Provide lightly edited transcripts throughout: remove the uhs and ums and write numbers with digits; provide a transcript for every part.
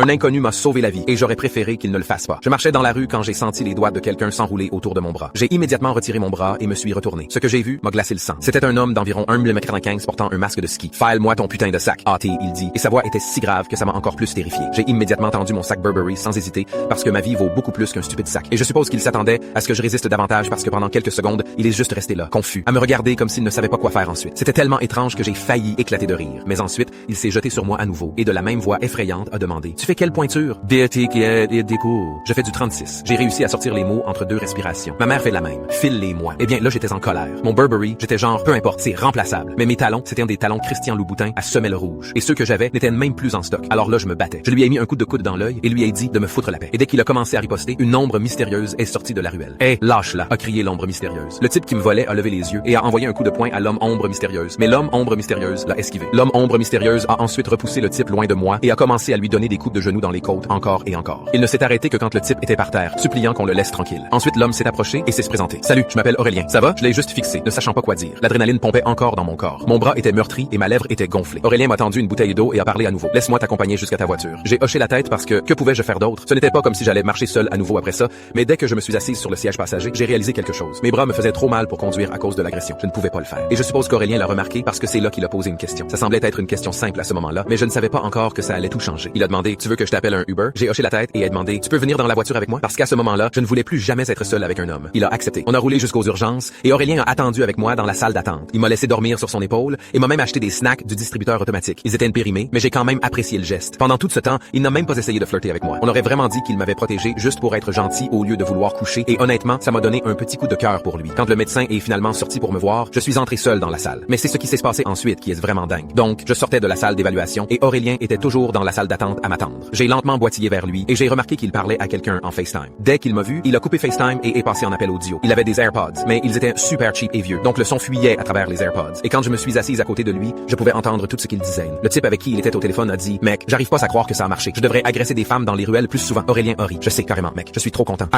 Un inconnu m'a sauvé la vie et j'aurais préféré qu'il ne le fasse pas. Je marchais dans la rue quand j'ai senti les doigts de quelqu'un s'enrouler autour de mon bras. J'ai immédiatement retiré mon bras et me suis retourné. Ce que j'ai vu m'a glacé le sang. C'était un homme d'environ 1,95 m portant un masque de ski. File-moi ton putain de sac, AT, il dit, et sa voix était si grave que ça m'a encore plus terrifié. J'ai immédiatement tendu mon sac Burberry sans hésiter parce que ma vie vaut beaucoup plus qu'un stupide sac. Et je suppose qu'il s'attendait à ce que je résiste davantage parce que pendant quelques secondes, il est juste resté là, confus, à me regarder comme s'il ne savait pas quoi faire ensuite. C'était tellement étrange que j'ai failli éclater de rire. Mais ensuite, il s'est jeté sur moi à nouveau et de la même voix effrayante a demandé: Tu fais quelle pointure? Je fais du 36. J'ai réussi à sortir les mots entre deux respirations. Ma mère fait la même. File-les-moi. Eh bien, là, j'étais en colère. Mon Burberry, j'étais genre, peu importe, c'est remplaçable. Mais mes talons, c'était un des talons Christian Louboutin à semelle rouge. Et ceux que j'avais n'étaient même plus en stock. Alors là, je me battais. Je lui ai mis un coup de coude dans l'œil et lui ai dit de me foutre la paix. Et dès qu'il a commencé à riposter, une ombre mystérieuse est sortie de la ruelle. Hey, lâche-la, a crié l'ombre mystérieuse. Le type qui me volait a levé les yeux et a envoyé un coup de poing à l'homme ombre mystérieuse. Mais l'homme ombre mystérieuse l'a esquivé. L'homme ombre mystérieuse a ensuite repoussé le type loin de moi et a commencé à lui donner des coups de genoux dans les côtes encore et encore. Il ne s'est arrêté que quand le type était par terre, suppliant qu'on le laisse tranquille. Ensuite, l'homme s'est approché et s'est présenté. Salut, je m'appelle Aurélien. Ça va? Je l'ai juste fixé, ne sachant pas quoi dire. L'adrénaline pompait encore dans mon corps. Mon bras était meurtri et ma lèvre était gonflée. Aurélien m'a tendu une bouteille d'eau et a parlé à nouveau. Laisse-moi t'accompagner jusqu'à ta voiture. J'ai hoché la tête parce que pouvais-je faire d'autre? Ce n'était pas comme si j'allais marcher seul à nouveau après ça, mais dès que je me suis assise sur le siège passager, j'ai réalisé quelque chose. Mes bras me faisaient trop mal pour conduire à cause de l'agression. Je ne pouvais pas le faire. Et je suppose qu'Aurélien l'a remarqué parce que c'est là qu'il a posé une question. Ça semblait être une question simple à ce moment-là, mais je ne savais pas encore que ça allait tout changer. Il a demandé: Tu veux que je t'appelle un Uber? J'ai hoché la tête et a demandé: Tu peux venir dans la voiture avec moi? Parce qu'à ce moment-là, je ne voulais plus jamais être seul avec un homme. Il a accepté. On a roulé jusqu'aux urgences et Aurélien a attendu avec moi dans la salle d'attente. Il m'a laissé dormir sur son épaule et m'a même acheté des snacks du distributeur automatique. Ils étaient périmés, mais j'ai quand même apprécié le geste. Pendant tout ce temps, il n'a même pas essayé de flirter avec moi. On aurait vraiment dit qu'il m'avait protégé juste pour être gentil au lieu de vouloir coucher et honnêtement, ça m'a donné un petit coup de cœur pour lui. Quand le médecin est finalement sorti pour me voir, je suis entré seul dans la salle. Mais c'est ce qui s'est passé ensuite qui est vraiment dingue. Donc, je sortais de la salle d'évaluation et Aurélien était toujours dans la salle d'attente à m'attendre. J'ai lentement boitillé vers lui et j'ai remarqué qu'il parlait à quelqu'un en FaceTime. Dès qu'il m'a vu, il a coupé FaceTime et est passé en appel audio. Il avait des AirPods, mais ils étaient super cheap et vieux. Donc le son fuyait à travers les AirPods. Et quand je me suis assise à côté de lui, je pouvais entendre tout ce qu'il disait. Le type avec qui il était au téléphone a dit: Mec, j'arrive pas à croire que ça a marché. Je devrais agresser des femmes dans les ruelles plus souvent. Aurélien a ri. Je sais carrément, mec. Je suis trop content.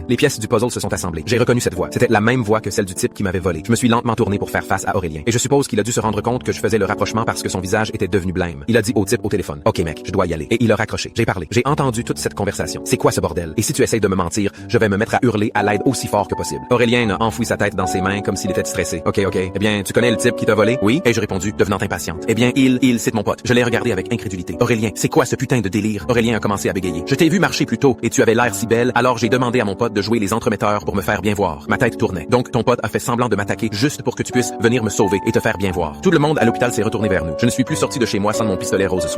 Les pièces du puzzle se sont assemblées. J'ai reconnu cette voix. C'était la même voix que celle du type qui m'avait volé. Je me suis lentement tourné pour faire face à Aurélien. Et je suppose qu'il a dû se rendre compte que je faisais le rapprochement parce que son visage était devenu blême. Il a dit au type au téléphone: OK mec, je dois y aller. Et il a raccroché. J'ai parlé. J'ai entendu toute cette conversation. C'est quoi ce bordel? Et si tu essayes de me mentir, je vais me mettre à hurler à l'aide aussi fort que possible. Aurélien a enfoui sa tête dans ses mains comme s'il était stressé. OK. Eh bien, tu connais le type qui t'a volé? Oui. Et j'ai répondu, devenant impatiente. Eh bien, c'est mon pote. Je l'ai regardé avec incrédulité. Aurélien, c'est quoi ce putain de délire? Aurélien a commencé à bégayer. Je t'ai vu marcher plus tôt et tu avais l'air si belle, alors j'ai demandé à mon pote de jouer les entremetteurs pour me faire bien voir. Ma tête tournait. Donc ton pote a fait semblant de m'attaquer juste pour que tu puisses venir me sauver et te faire bien voir. Tout le monde à l'hôpital s'est retourné vers nous. Je ne suis plus sorti de chez moi sans mon pistolet rose Swiss.